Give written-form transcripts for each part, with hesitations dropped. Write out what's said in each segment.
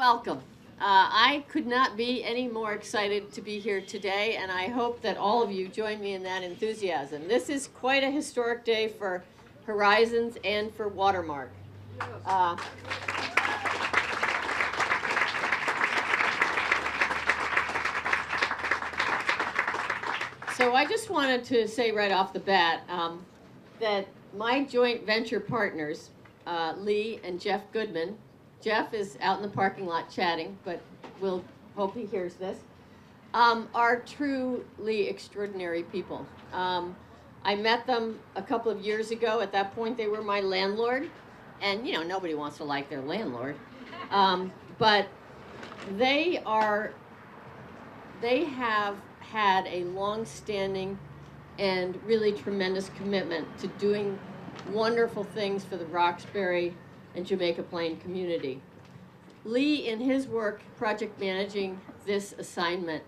Welcome. I could not be any more excited to be here today, and I hope that all of you join me in that enthusiasm. This is quite a historic day for Horizons and for Watermark. So I just wanted to say right off the bat that my joint venture partners, Lee and Jeff Goodman. Jeff is out in the parking lot chatting, but we'll hope he hears this, are truly extraordinary people. I met them a couple of years ago. At that point, they were my landlord, and you know, nobody wants to like their landlord. But they have had a long-standing and really tremendous commitment to doing wonderful things for the Roxbury and Jamaica Plain community. Lee, in his work project managing this assignment,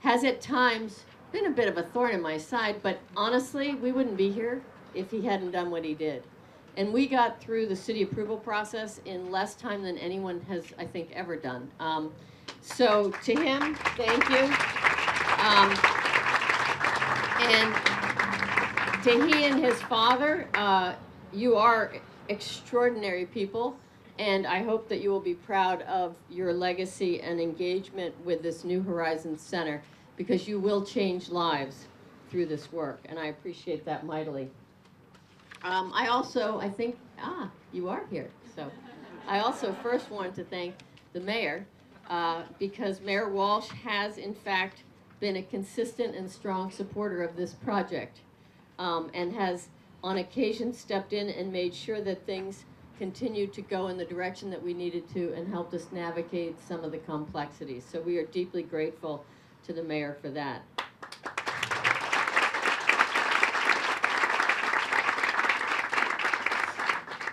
has at times been a bit of a thorn in my side, but honestly, we wouldn't be here if he hadn't done what he did. And we got through the city approval process in less time than anyone has, I think, ever done. So to him, thank you. And to he and his father, you are extraordinary people, and I hope that you will be proud of your legacy and engagement with this New Horizons Center, because you will change lives through this work, and I appreciate that mightily. I think, you are here. So I also first want to thank the mayor, because Mayor Walsh has, in fact, been a consistent and strong supporter of this project, and has on occasion stepped in and made sure that things continued to go in the direction that we needed to and helped us navigate some of the complexities. So we are deeply grateful to the mayor for that.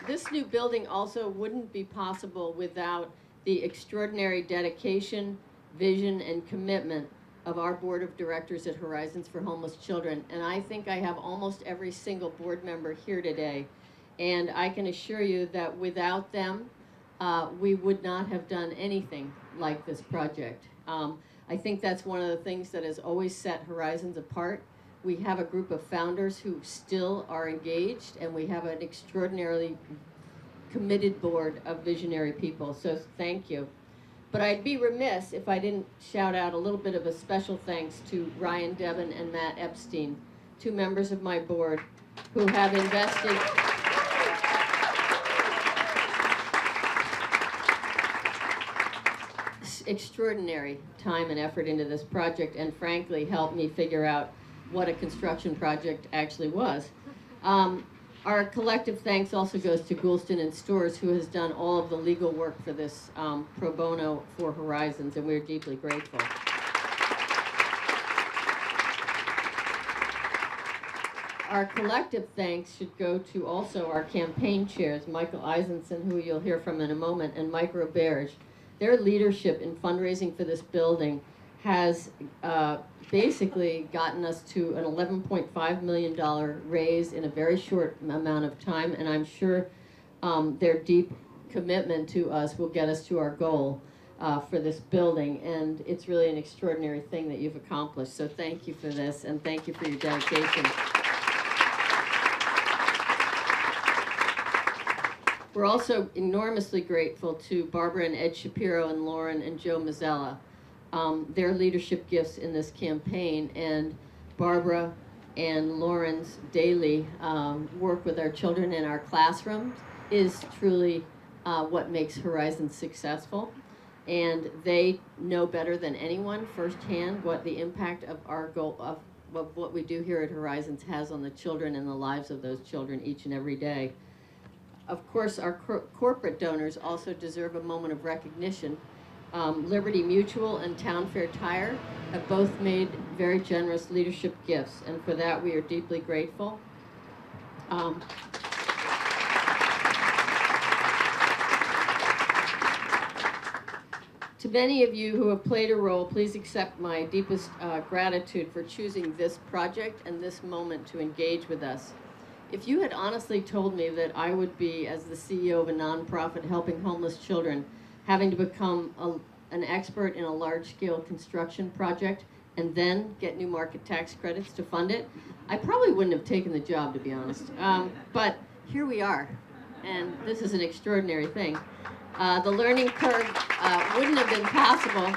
This new building also wouldn't be possible without the extraordinary dedication, vision, and commitment of our board of directors at Horizons for Homeless Children. And I think I have almost every single board member here today. And I can assure you that without them, we would not have done anything like this project. I think that's one of the things that has always set Horizons apart. We have a group of founders who still are engaged, and we have an extraordinarily committed board of visionary people. So thank you. But I'd be remiss if I didn't shout out a little bit of a special thanks to Ryan Devon and Matt Epstein, two members of my board who have invested extraordinary time and effort into this project, and frankly helped me figure out what a construction project actually was. Our collective thanks also goes to Goulston and Stores, who has done all of the legal work for this pro bono for Horizons, and we're deeply grateful. Our collective thanks should go to also our campaign chairs, Michael Eisenson, who you'll hear from in a moment, and Mike Roberge. Their leadership in fundraising for this building has basically gotten us to an $11.5 million raise in a very short amount of time, and I'm sure their deep commitment to us will get us to our goal for this building, and it's really an extraordinary thing that you've accomplished. So thank you for this, and thank you for your dedication. We're also enormously grateful to Barbara and Ed Shapiro and Lauren and Joe Mazzella. Their leadership gifts in this campaign, and Barbara and Lauren's daily work with our children in our classrooms is truly what makes Horizons successful. And they know better than anyone firsthand what the impact of our goal of what we do here at Horizons has on the children and the lives of those children each and every day. Of course, our corporate donors also deserve a moment of recognition. Liberty Mutual and Town Fair Tire have both made very generous leadership gifts, and for that we are deeply grateful. To many of you who have played a role, please accept my deepest gratitude for choosing this project and this moment to engage with us. If you had honestly told me that I would be, as the CEO of a nonprofit helping homeless children, having to become an expert in a large-scale construction project and then get new market tax credits to fund it, I probably wouldn't have taken the job, to be honest. But here we are, and this is an extraordinary thing. The learning curve wouldn't have been possible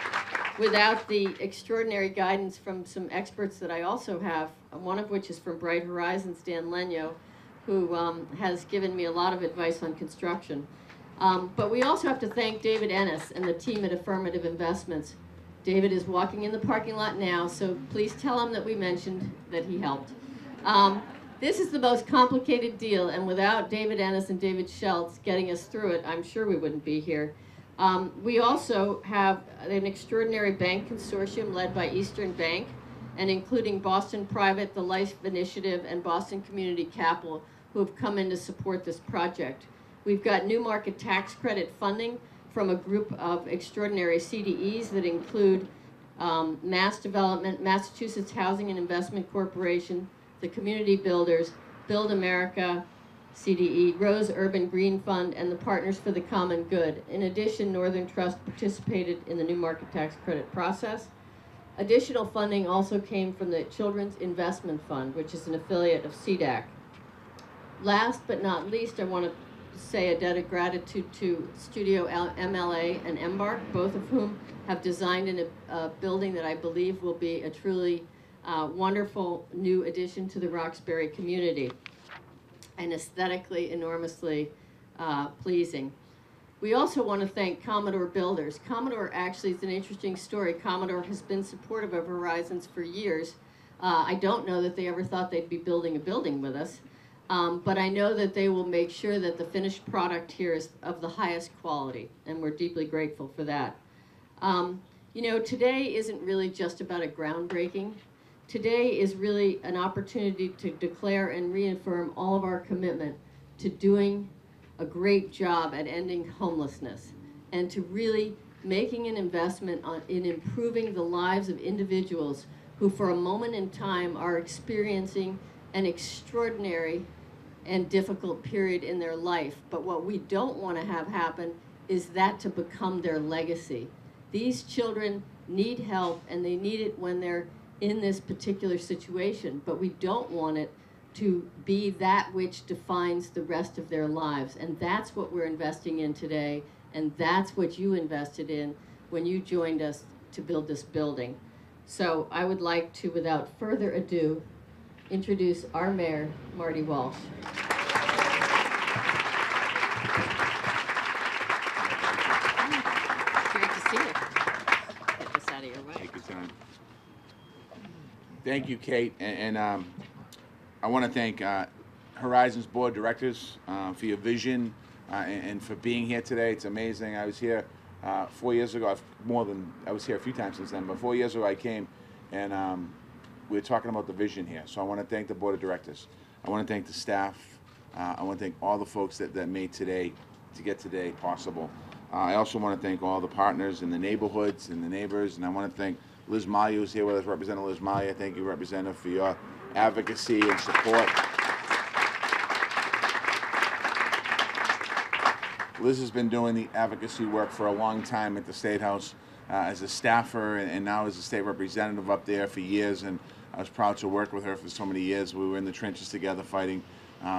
without the extraordinary guidance from some experts that I also have, one of which is from Bright Horizons, Dan Lenyo, who has given me a lot of advice on construction. But we also have to thank David Ennis and the team at Affirmative Investments. David is walking in the parking lot now, so please tell him that we mentioned that he helped. This is the most complicated deal, and without David Ennis and David Schultz getting us through it, I'm sure we wouldn't be here. We also have an extraordinary bank consortium led by Eastern Bank, and including Boston Private, the Life Initiative, and Boston Community Capital, who have come in to support this project. We've got new market tax credit funding from a group of extraordinary CDEs that include Mass Development, Massachusetts Housing and Investment Corporation, the Community Builders, Build America, CDE, Rose Urban Green Fund, and the Partners for the Common Good. In addition, Northern Trust participated in the new market tax credit process. Additional funding also came from the Children's Investment Fund, which is an affiliate of CDAC. Last but not least, I want to say a debt of gratitude to Studio MLA and Embark, both of whom have designed a building that I believe will be a truly wonderful new addition to the Roxbury community, and aesthetically enormously pleasing. We also want to thank Commodore Builders. Commodore actually is an interesting story. Commodore has been supportive of Horizons for years. I don't know that they ever thought they'd be building a building with us, but I know that they will make sure that the finished product here is of the highest quality, and we're deeply grateful for that. You know, today isn't really just about a groundbreaking. Today is really an opportunity to declare and reaffirm all of our commitment to doing a great job at ending homelessness and to really making an investment in improving the lives of individuals who for a moment in time are experiencing an extraordinary and difficult period in their life. But what we don't want to have happen is that to become their legacy. These children need help, and they need it when they're in this particular situation, but we don't want it to be that which defines the rest of their lives. And that's what we're investing in today, and that's what you invested in when you joined us to build this building. So I would like to, without further ado, introduce our mayor, Marty Walsh. Great to see you. Get this out of your way. Take your time. Thank you, Kate, and I want to thank Horizons Board of Directors for your vision and for being here today. It's amazing. I was here 4 years ago. I was here a few times since then, but 4 years ago I came, and we were talking about the vision here. So I want to thank the Board of Directors. I want to thank the staff. I want to thank all the folks that made today, to get today possible. I also want to thank all the partners in the neighborhoods and the neighbors, and I want to thank Liz Malia, who's here with us, Representative Liz Malia. Thank you, Representative, for your advocacy and support. Liz has been doing the advocacy work for a long time at the State House as a staffer and now as a state representative up there for years, and I was proud to work with her for so many years. We were in the trenches together fighting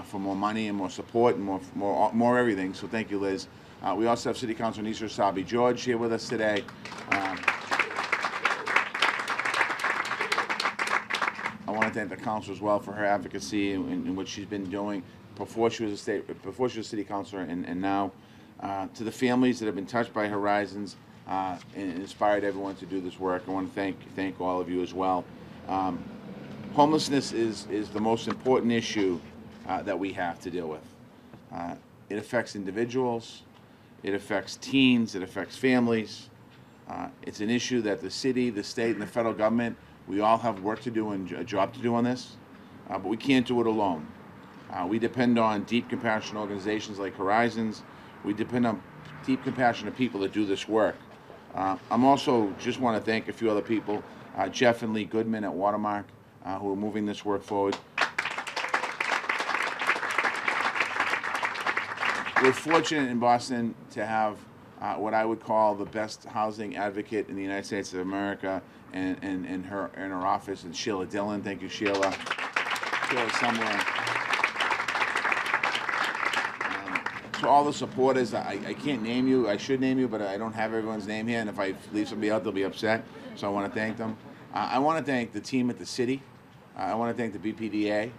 for more money and more support and more everything, so thank you, Liz. We also have City Councilor Nisa Sabi George here with us today. I want to thank the council as well for her advocacy and what she's been doing before she was a city councilor and now. To the families that have been touched by Horizons and inspired everyone to do this work, I want to thank all of you as well. Homelessness is the most important issue that we have to deal with. It affects individuals, it affects teens, it affects families. It's an issue that the city, the state, and the federal government, we all have work to do and a job to do on this, but we can't do it alone. We depend on deep, compassionate organizations like Horizons. We depend on deep, compassionate people that do this work. I'm also just want to thank a few other people, Jeff and Lee Goodman at Watermark, who are moving this work forward. We're fortunate in Boston to have what I would call the best housing advocate in the United States of America, and in her office, and Sheila Dillon. Thank you, Sheila. Sheila's somewhere. To all the supporters, I can't name you. I should name you, but I don't have everyone's name here, and if I leave somebody out, they'll be upset. So I want to thank them. I want to thank the team at the city. I want to thank the BPDA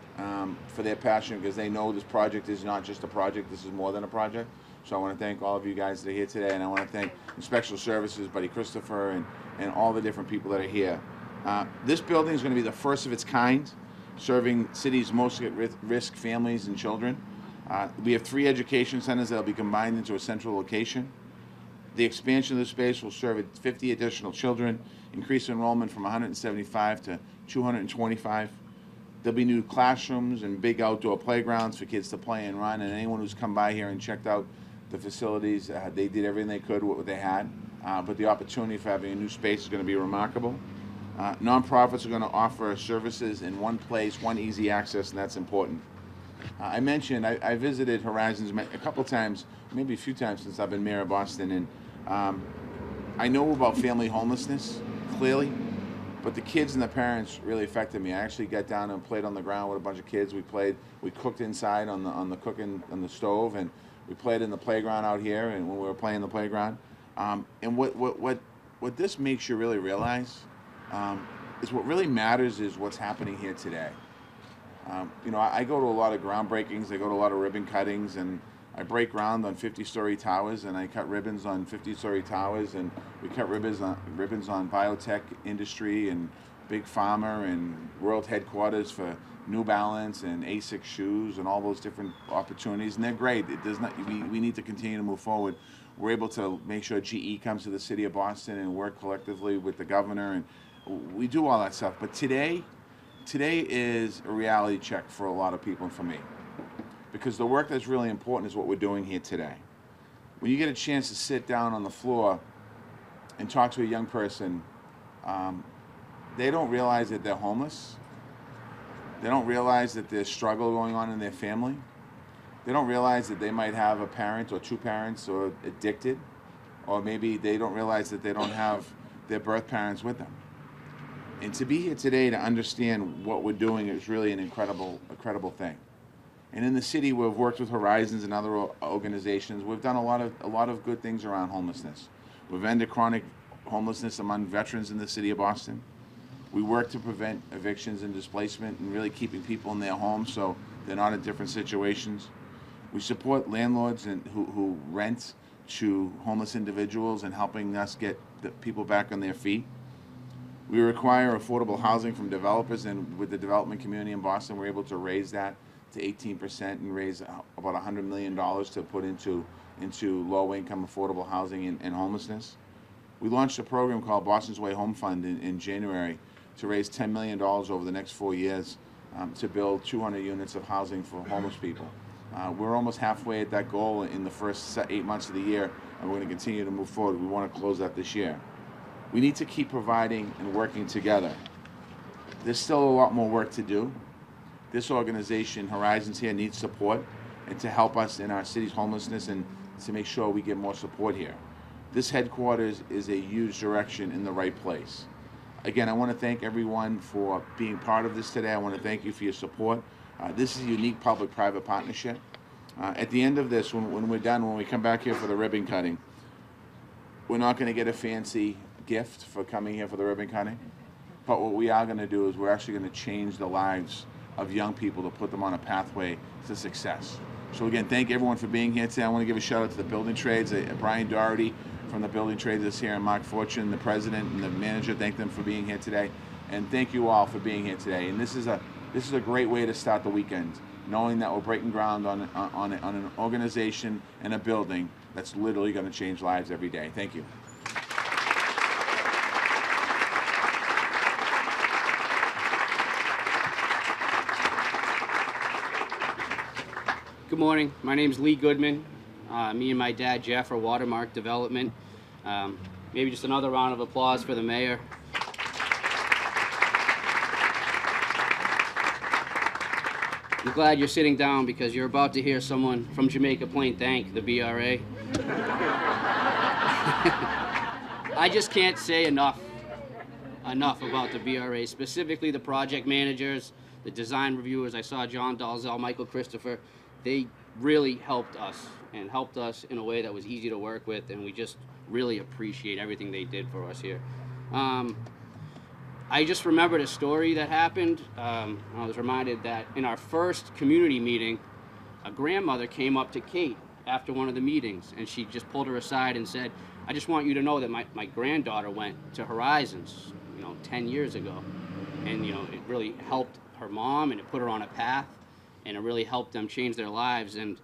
for their passion, because they know this project is not just a project. This is more than a project. So I want to thank all of you guys that are here today, and I want to thank Inspection Services, Buddy Christopher, and all the different people that are here. This building is going to be the first of its kind, serving city's most at-risk families and children. We have 3 education centers that will be combined into a central location. The expansion of the space will serve 50 additional children, increase enrollment from 175 to 225. There'll be new classrooms and big outdoor playgrounds for kids to play and run, and anyone who's come by here and checked out the facilities, they did everything they could with what they had, but the opportunity for having a new space is going to be remarkable. Nonprofits are going to offer services in one place, one easy access, and that's important. I mentioned I visited Horizons a couple times, maybe a few times since I've been mayor of Boston, and I know about family homelessness, clearly, but the kids and the parents really affected me. I actually got down and played on the ground with a bunch of kids. We cooked inside on the stove, and we played in the playground out here, and when we were playing the playground. And what this makes you really realize is what really matters is what's happening here today. You know, I go to a lot of groundbreakings, I go to a lot of ribbon cuttings, and I break ground on 50-story towers, and I cut ribbons on 50-story towers, and we cut ribbons on biotech industry and Big Pharma and world headquarters for New Balance and ASICS shoes and all those different opportunities, and they're great. It does not. We need to continue to move forward. We're able to make sure GE comes to the city of Boston and work collectively with the governor, and we do all that stuff. But today is a reality check for a lot of people and for me, because the work that's really important is what we're doing here today. When you get a chance to sit down on the floor and talk to a young person, they don't realize that they're homeless. They don't realize that there's struggle going on in their family. They don't realize that they might have a parent or 2 parents or addicted, or maybe they don't realize that they don't have their birth parents with them. And to be here today to understand what we're doing is really an incredible thing. And in the city, we've worked with Horizons and other organizations. We've done a lot of good things around homelessness. We've ended chronic homelessness among veterans in the city of Boston. We work to prevent evictions and displacement and really keeping people in their homes so they're not in different situations. We support landlords who rent to homeless individuals and helping us get the people back on their feet. We require affordable housing from developers, and with the development community in Boston, we're able to raise that to 18% and raise about $100 million to put into low-income affordable housing and homelessness. We launched a program called Boston's Way Home Fund in January to raise $10 million over the next 4 years to build 200 units of housing for homeless people. We're almost halfway at that goal in the first 8 months of the year, and we're going to continue to move forward. We want to close that this year. We need to keep providing and working together. There's still a lot more work to do. This organization, Horizons here, needs support and to help us in our city's homelessness and to make sure we get more support here. This headquarters is a huge direction in the right place. Again, I want to thank everyone for being part of this today. I want to thank you for your support. This is a unique public-private partnership. At the end of this, when we're done, when we come back here for the ribbon cutting, we're not going to get a fancy gift for coming here for the ribbon cutting, but what we are going to do is we're actually going to change the lives of young people to put them on a pathway to success. So again, thank everyone for being here today. I want to give a shout out to the building trades. Brian Doherty from the building trades is here, and Mark Fortune, the president and the manager. Thank them for being here today, and thank you all for being here today. And this is a great way to start the weekend, knowing that we're breaking ground on an organization and a building that's literally going to change lives every day. Thank you. Good morning. My name is Lee Goodman. Me and my dad, Jeff, are Watermark Development. Maybe just another round of applause for the mayor. I'm glad you're sitting down because you're about to hear someone from Jamaica Plain thank the BRA. I just can't say enough about the BRA, specifically the project managers, the design reviewers. I saw John Dalzell, Michael Christopher. They really helped us in a way that was easy to work with, and we just really appreciate everything they did for us here. I just remembered a story that happened. I was reminded that in our first community meeting, a grandmother came up to Kate after one of the meetings, and she just pulled her aside and said, I just want you to know that my granddaughter went to Horizons, 10 years ago. And, it really helped her mom, and it put her on a path, and it really helped them change their lives. And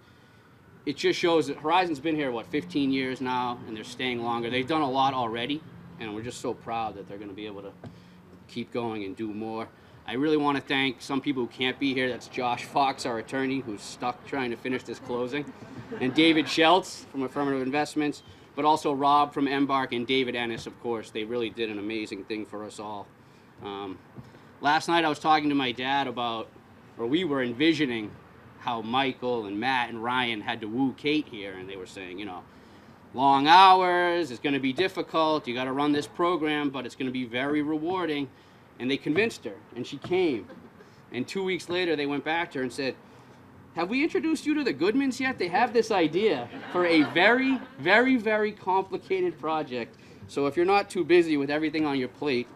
it just shows that Horizon's been here, 15 years now, and they're staying longer. They've done a lot already, and we're just so proud that they're going to be able to keep going and do more. I really want to thank some people who can't be here. That's Josh Fox, our attorney, who's stuck trying to finish this closing, and David Schultz from Affirmative Investments, but also Rob from Embark and David Ennis, of course. They really did an amazing thing for us all. Last night I was talking to my dad we were envisioning how Michael and Matt and Ryan had to woo Kate here, and they were saying, long hours, it's going to be difficult, you got to run this program, but it's going to be very rewarding. And they convinced her, and she came. And 2 weeks later, they went back to her and said, have we introduced you to the Goodmans yet? They have this idea for a very, very, very complicated project. So if you're not too busy with everything on your plate,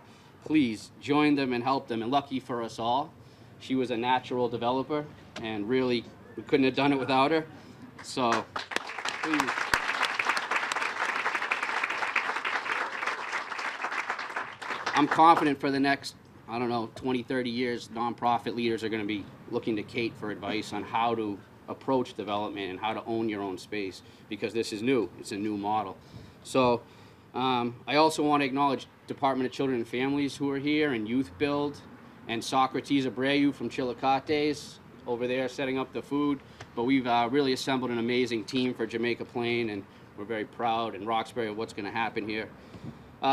please join them and help them. And lucky for us all, she was a natural developer, and really, we couldn't have done it without her. So, please. I'm confident for the next, 20, 30 years, nonprofit leaders are going to be looking to Kate for advice on how to approach development and how to own your own space, because this is new. It's a new model. So I also want to acknowledge Department of Children and Families who are here, and Youth Build, and Socrates Abreu from Chilicates over there setting up the food. But we've really assembled an amazing team for Jamaica Plain, and we're very proud in Roxbury of what's going to happen here.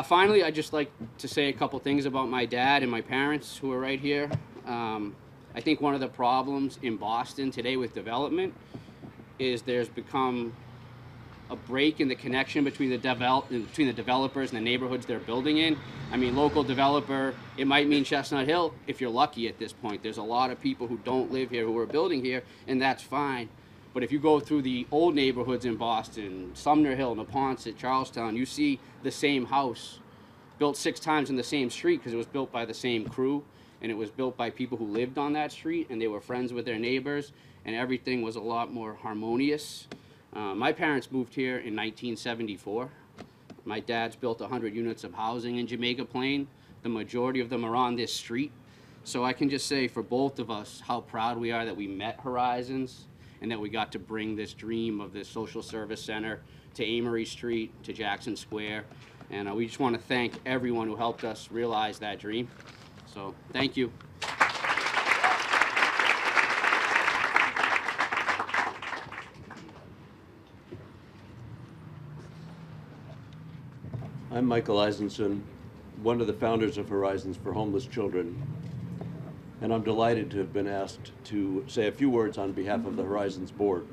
Finally, I'd just like to say a couple things about my dad and my parents who are right here. I think one of the problems in Boston today with development is there's become a break in the connection between the developers and the neighborhoods they're building in. I mean, local developer, it might mean Chestnut Hill if you're lucky at this point. There's a lot of people who don't live here who are building here, and that's fine. But if you go through the old neighborhoods in Boston, Sumner Hill, Neponset, Charlestown, you see the same house built 6 times in the same street because it was built by the same crew, and it was built by people who lived on that street, and they were friends with their neighbors, and everything was a lot more harmonious. My parents moved here in 1974. My dad's built 100 units of housing in Jamaica Plain. The majority of them are on this street. So I can just say for both of us how proud we are that we met Horizons, and that we got to bring this dream of this social service center to Amory Street, to Jackson Square. And we just want to thank everyone who helped us realize that dream. So thank you. I'm Michael Eisenson, one of the founders of Horizons for Homeless Children, and I'm delighted to have been asked to say a few words on behalf of the Horizons board.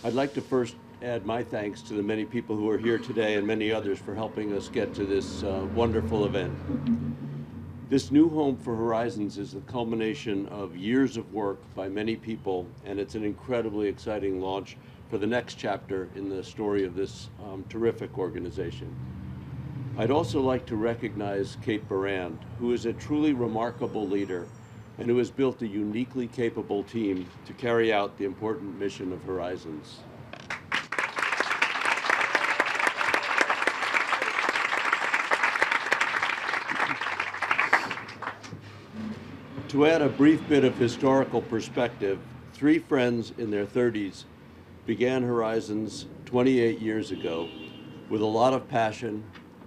I'd like to first add my thanks to the many people who are here today and many others for helping us get to this wonderful event. This new home for Horizons is the culmination of years of work by many people, and it's an incredibly exciting launch for the next chapter in the story of this terrific organization. I'd also like to recognize Kate Barand, who is a truly remarkable leader and who has built a uniquely capable team to carry out the important mission of Horizons. To add a brief bit of historical perspective, 3 friends in their 30s began Horizons 28 years ago with a lot of passion,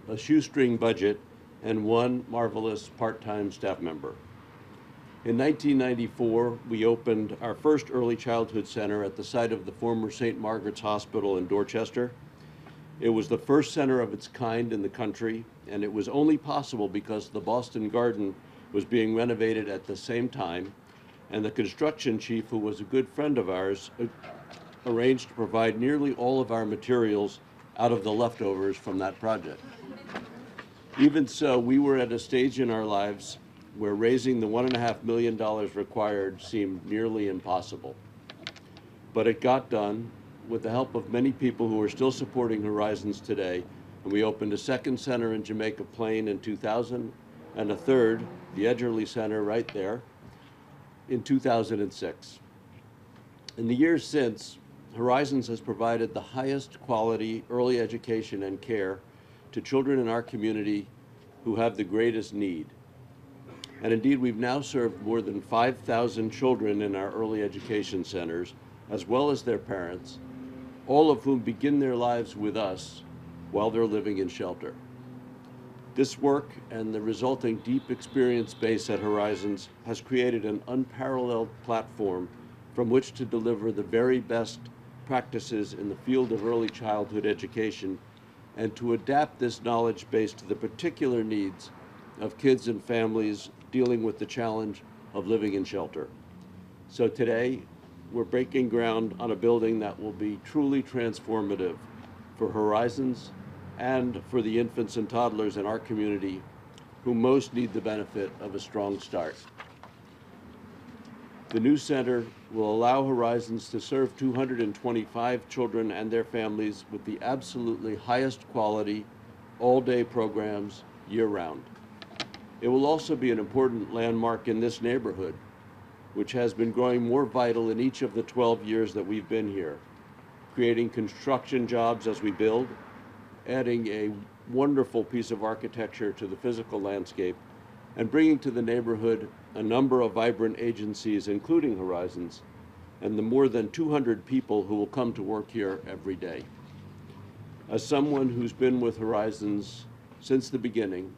a shoestring budget, and 1 marvelous part-time staff member. In 1994, we opened our first early childhood center at the site of the former St. Margaret's Hospital in Dorchester. It was the first center of its kind in the country, and it was only possible because the Boston Garden was being renovated at the same time, and the construction chief, who was a good friend of ours, arranged to provide nearly all of our materials out of the leftovers from that project. Even so, we were at a stage in our lives where raising the $1.5 million required seemed nearly impossible. But it got done with the help of many people who are still supporting Horizons today, and we opened a second center in Jamaica Plain in 2000 and a third, the Edgerly Center right there, in 2006. In the years since, Horizons has provided the highest quality early education and care to children in our community who have the greatest need. And indeed, we've now served more than 5,000 children in our early education centers, as well as their parents, all of whom begin their lives with us while they're living in shelter. This work and the resulting deep experience base at Horizons has created an unparalleled platform from which to deliver the very best practices in the field of early childhood education and to adapt this knowledge base to the particular needs of kids and families dealing with the challenge of living in shelter. So today, we're breaking ground on a building that will be truly transformative for Horizons and for the infants and toddlers in our community who most need the benefit of a strong start. The new center will allow Horizons to serve 225 children and their families with the absolutely highest quality, all-day programs year-round. It will also be an important landmark in this neighborhood, which has been growing more vital in each of the 12 years that we've been here, creating construction jobs as we build, adding a wonderful piece of architecture to the physical landscape, and bringing to the neighborhood a number of vibrant agencies, including Horizons, and the more than 200 people who will come to work here every day. As someone who's been with Horizons since the beginning,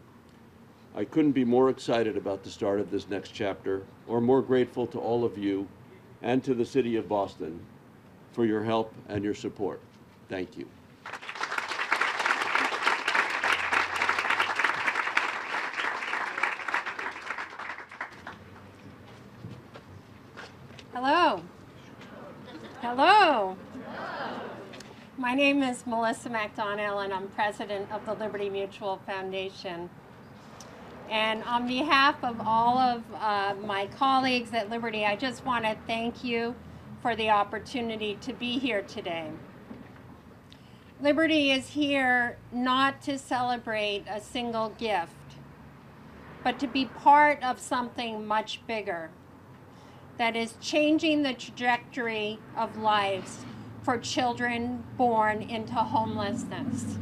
I couldn't be more excited about the start of this next chapter, or more grateful to all of you and to the City of Boston for your help and your support. Thank you. Hello. Hello. My name is Melissa McDonnell, and I'm president of the Liberty Mutual Foundation. And on behalf of all of my colleagues at Liberty, I just want to thank you for the opportunity to be here today. Liberty is here not to celebrate a single gift, but to be part of something much bigger that is changing the trajectory of lives for children born into homelessness.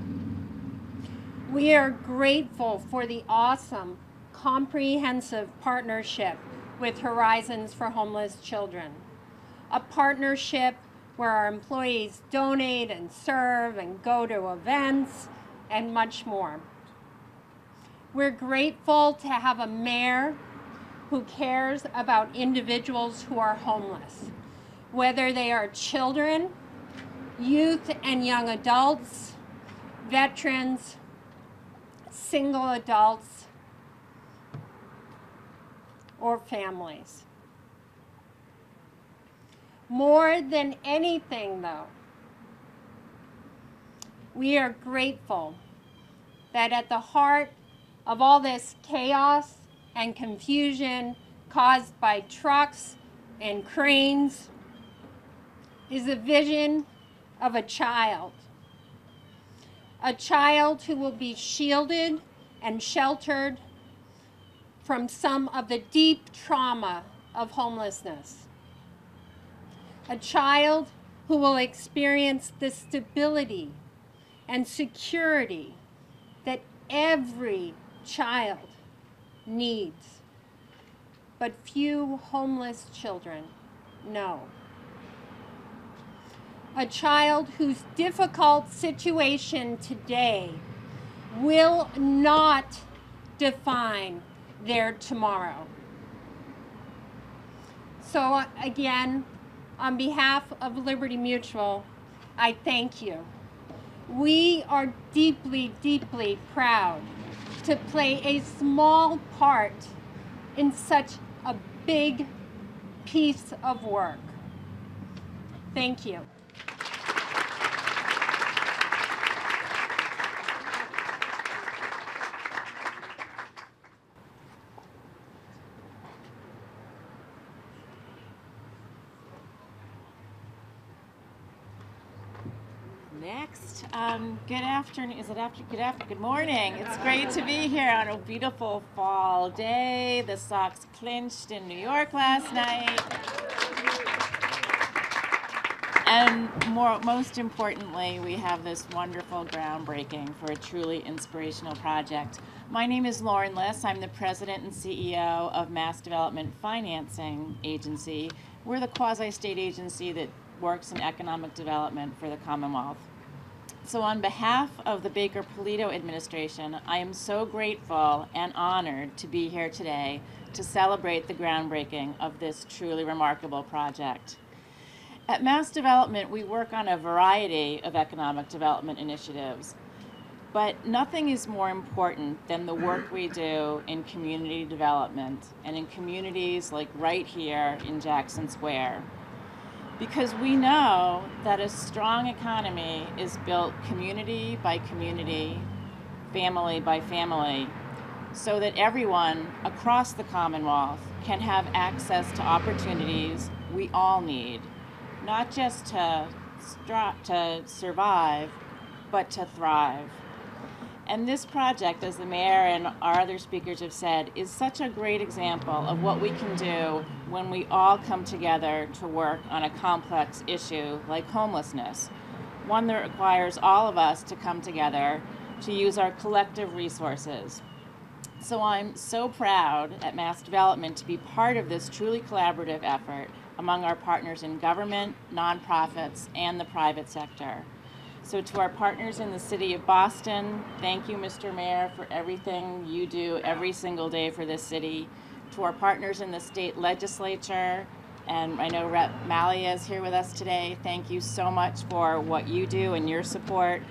We are grateful for the awesome, comprehensive partnership with Horizons for Homeless Children, a partnership where our employees donate and serve and go to events and much more. We're grateful to have a mayor who cares about individuals who are homeless, whether they are children, youth and young adults, veterans, single adults, or families. More than anything, though, we are grateful that at the heart of all this chaos and confusion caused by trucks and cranes is a vision of a child who will be shielded and sheltered from some of the deep trauma of homelessness. A child who will experience the stability and security that every child needs, but few homeless children know. A child whose difficult situation today will not define their tomorrow. So again, on behalf of Liberty Mutual, I thank you. We are deeply, deeply proud to play a small part in such a big piece of work. Thank you. next. Good afternoon. Is it after? Good morning. It's great to be here on a beautiful fall day. The Sox clinched in New York last night. And most importantly, we have this wonderful groundbreaking for a truly inspirational project. My name is Lauren Liss. I'm the president and CEO of Mass Development Financing Agency. We're the quasi-state agency that works in economic development for the Commonwealth. So on behalf of the Baker-Polito administration, I am so grateful and honored to be here today to celebrate the groundbreaking of this truly remarkable project. At Mass Development, we work on a variety of economic development initiatives, but nothing is more important than the work we do in community development and in communities like right here in Jackson Square. Because we know that a strong economy is built community by community, family by family, so that everyone across the Commonwealth can have access to opportunities we all need, not just to survive, but to thrive. And this project, as the mayor and our other speakers have said, is such a great example of what we can do when we all come together to work on a complex issue like homelessness, one that requires all of us to come together to use our collective resources. So I'm so proud at Mass Development to be part of this truly collaborative effort among our partners in government, nonprofits, and the private sector. So to our partners in the city of Boston, thank you, Mr. Mayor, for everything you do every single day for this city. To our partners in the state legislature, and I know Rep. Malia is here with us today, thank you so much for what you do and your support.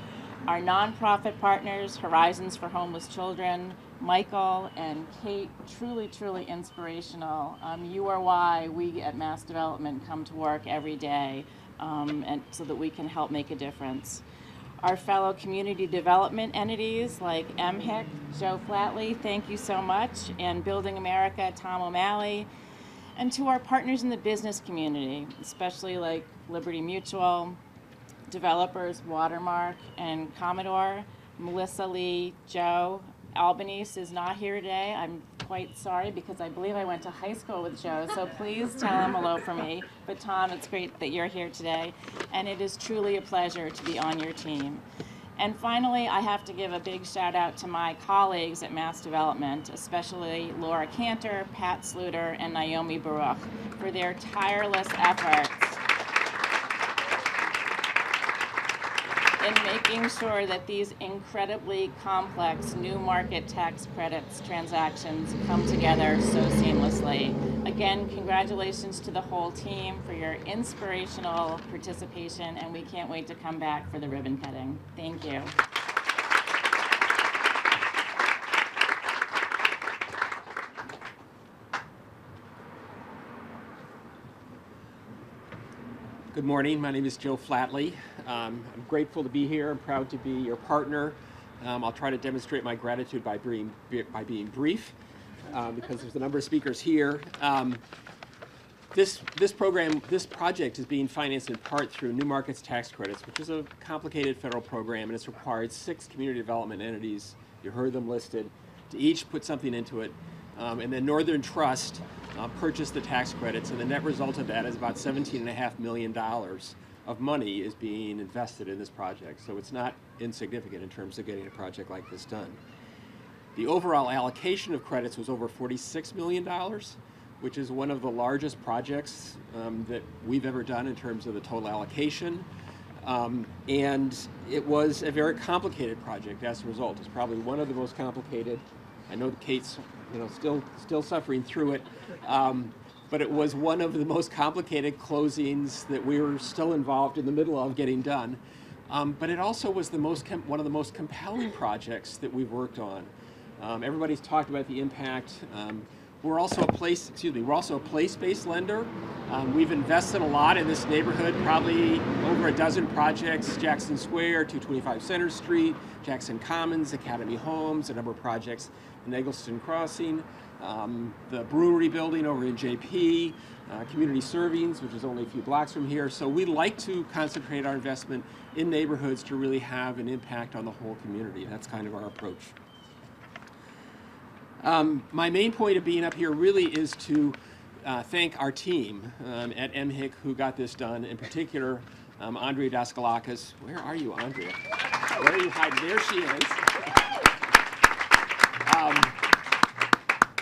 Our nonprofit partners, Horizons for Homeless Children, Michael and Kate, truly, truly inspirational. You are why we at Mass Development come to work every day, and so that we can help make a difference. Our fellow community development entities like MHIC, Joe Flatley, thank you so much, and Building America, Tom O'Malley, and to our partners in the business community, especially like Liberty Mutual, developers Watermark and Commodore, Melissa Lee, Joe. Albanese is not here today. I'm quite sorry because I believe I went to high school with Joe, so please tell him hello for me. But Tom, it's great that you're here today, and it is truly a pleasure to be on your team. And finally, I have to give a big shout out to my colleagues at Mass Development, especially Laura Cantor, Pat Sluter, and Naomi Baruch, for their tireless efforts in making sure that these incredibly complex new market tax credits transactions come together so seamlessly. Again, congratulations to the whole team for your inspirational participation, and we can't wait to come back for the ribbon cutting. Thank you. Good morning. My name is Joe Flatley. I'm grateful to be here. I'm proud to be your partner. I'll try to demonstrate my gratitude by being brief, because there's a number of speakers here. This project is being financed in part through New Markets Tax Credits, which is a complicated federal program, and it's required 6 community development entities, you heard them listed, to each put something into it. And then Northern Trust purchased the tax credits, and the net result of that is about $17.5 million of money is being invested in this project. So it's not insignificant in terms of getting a project like this done. The overall allocation of credits was over $46 million, which is one of the largest projects that we've ever done in terms of the total allocation. And it was a very complicated project as a result. It's probably one of the most complicated. I know Kate's still suffering through it, but it was one of the most complicated closings that we were still involved in the middle of getting done. But it also was one of the most compelling projects that we've worked on. Everybody's talked about the impact. We're also a place-based lender. We've invested a lot in this neighborhood, probably over a dozen projects: Jackson Square, 225 Center Street, Jackson Commons, Academy Homes, a number of projects in Eggleston Crossing, the brewery building over in JP, Community Servings, which is only a few blocks from here. So we like to concentrate our investment in neighborhoods to really have an impact on the whole community. That's kind of our approach. My main point of being up here really is to thank our team at MHIC who got this done, in particular Andrea Daskalakis. Where are you, Andrea? Where are you hiding? There she is.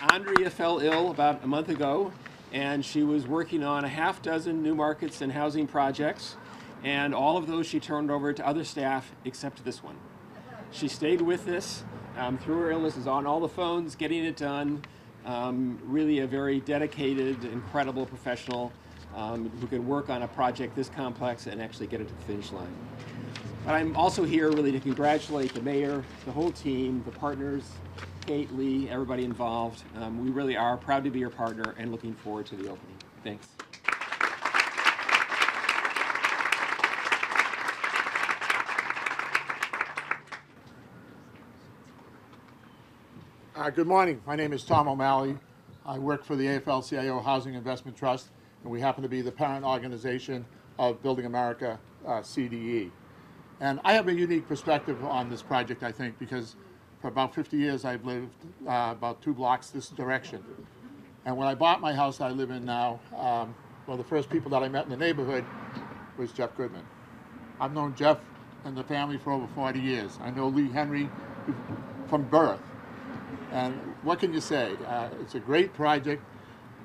Andrea fell ill about a month ago, and she was working on a half dozen new markets and housing projects, and all of those she turned over to other staff except this one. She stayed with this through her illness, is on all the phones, getting it done. Really a very dedicated, incredible professional who can work on a project this complex and actually get it to the finish line. But I'm also here really to congratulate the mayor, the whole team, the partners, Kate, Lee, everybody involved. We really are proud to be your partner and looking forward to the opening. Thanks. Good morning. My name is Tom O'Malley. I work for the AFL-CIO Housing Investment Trust, and we happen to be the parent organization of Building America CDE. And I have a unique perspective on this project, I think, because for about 50 years I've lived about 2 blocks this direction. And when I bought my house I live in now, well, the first people that I met in the neighborhood was Jeff Goodman. I've known Jeff and the family for over 40 years. I know Lee Henry from birth. And what can you say? It's a great project,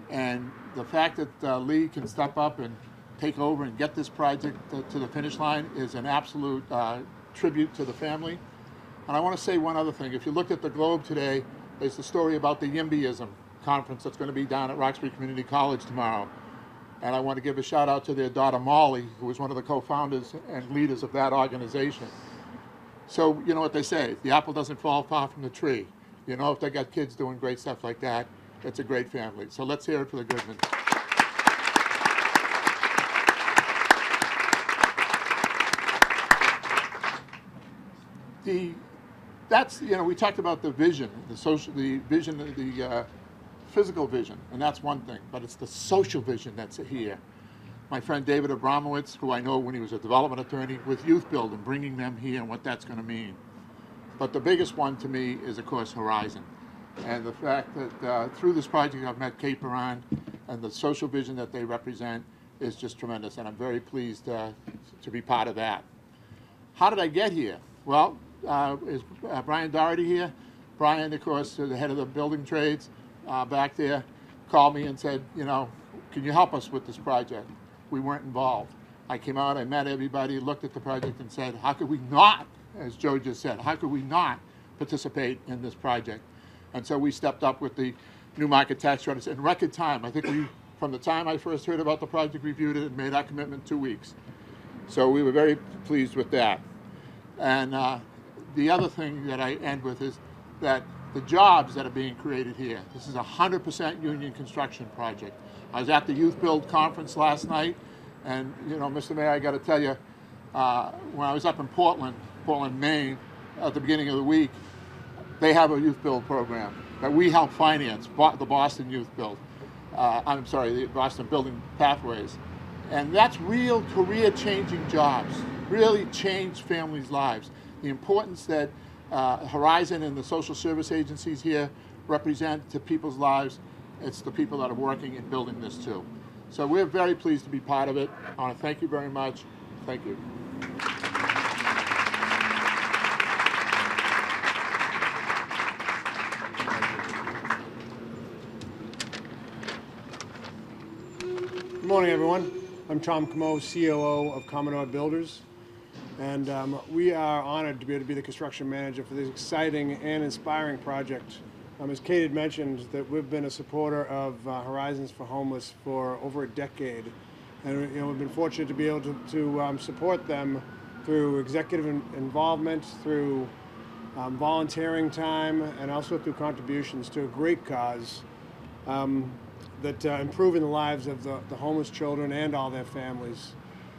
and the fact that Lee can step up and take over and get this project to the finish line is an absolute tribute to the family. And I want to say one other thing. If you looked at the Globe today, there's the story about the YIMBYism conference that's going to be down at Roxbury Community College tomorrow. And I want to give a shout out to their daughter Molly, who was one of the co-founders and leaders of that organization. So you know what they say, the apple doesn't fall far from the tree. You know, if they got kids doing great stuff like that, it's a great family. So let's hear it for the Goodmans. That's, you know, we talked about the vision, the physical vision, and that's one thing, but it's the social vision that's here. My friend David Abramowitz, who I know when he was a development attorney with Youth Build and bringing them here and what that's going to mean. But the biggest one to me is, of course, Horizon. And the fact that through this project I've met Kate Baran, and the social vision that they represent is just tremendous, and I'm very pleased to be part of that. How did I get here? Well, is Brian Doherty here? Brian, of course, the head of the building trades back there, called me and said, you know, can you help us with this project? We weren't involved. I came out, I met everybody, looked at the project and said, how could we not, as Joe just said, how could we not participate in this project? And so we stepped up with the new market tax credits in record time. I think we, from the time I first heard about the project, reviewed it and made our commitment in 2 weeks. So we were very pleased with that. And the other thing that I end with is that the jobs that are being created here, this is a 100% union construction project. I was at the Youth Build conference last night, and you know, Mr. Mayor, I got to tell you, when I was up in Portland, Maine, at the beginning of the week, they have a youth build program that we help finance, the Boston Youth Build. I'm sorry, the Boston Building Pathways. And that's real career-changing jobs, really change families' lives. The importance that Horizon and the social service agencies here represent to people's lives, it's the people that are working and building this too. So we're very pleased to be part of it. I want to thank you very much. Thank you. Good morning, everyone. I'm Tom Camo, COO of Commodore Builders, and we are honored to be able to be the construction manager for this exciting and inspiring project. As Kate had mentioned, that we've been a supporter of Horizons for Homeless for over a decade, and you know, we've been fortunate to be able to support them through executive involvement, through volunteering time, and also through contributions to a great cause that improving the lives of the homeless children and all their families.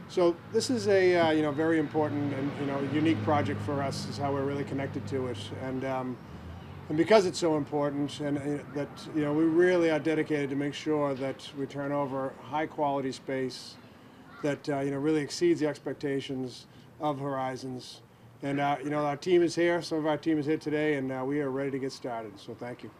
So this is a very important and unique project for us. Is how we're really connected to it, and because it's so important, and that we really are dedicated to make sure that we turn over high quality space that really exceeds the expectations of Horizons. And our team is here. Some of our team is here today, and we are ready to get started. So thank you.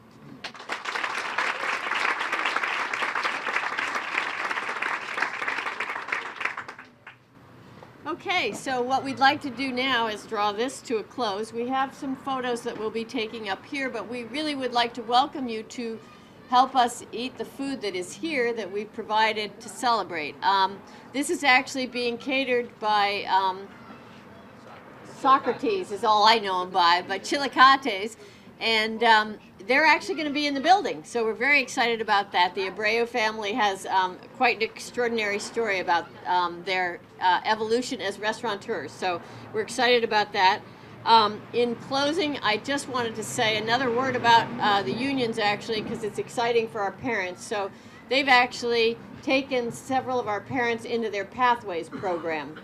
Okay, so what we'd like to do now is draw this to a close. We have some photos that we'll be taking up here, but we really would like to welcome you to help us eat the food that is here that we've provided to celebrate. This is actually being catered by Socrates is all I know them by, but Chilicates, and they're actually going to be in the building, so we're very excited about that. The Abreu family has quite an extraordinary story about their evolution as restaurateurs, so we're excited about that. In closing, I just wanted to say another word about the unions, actually, because it's exciting for our parents. So they've actually taken several of our parents into their Pathways program.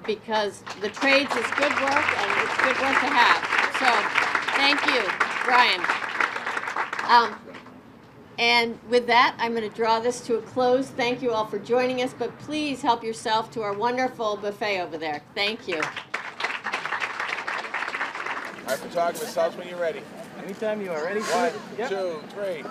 Because the trades is good work and it's good work to have. So thank you, Brian. And with that, I'm going to draw this to a close. Thank you all for joining us, but please help yourself to our wonderful buffet over there. Thank you. All right, photographers, tell us when you're ready. Anytime you are ready. 1, 2, 3.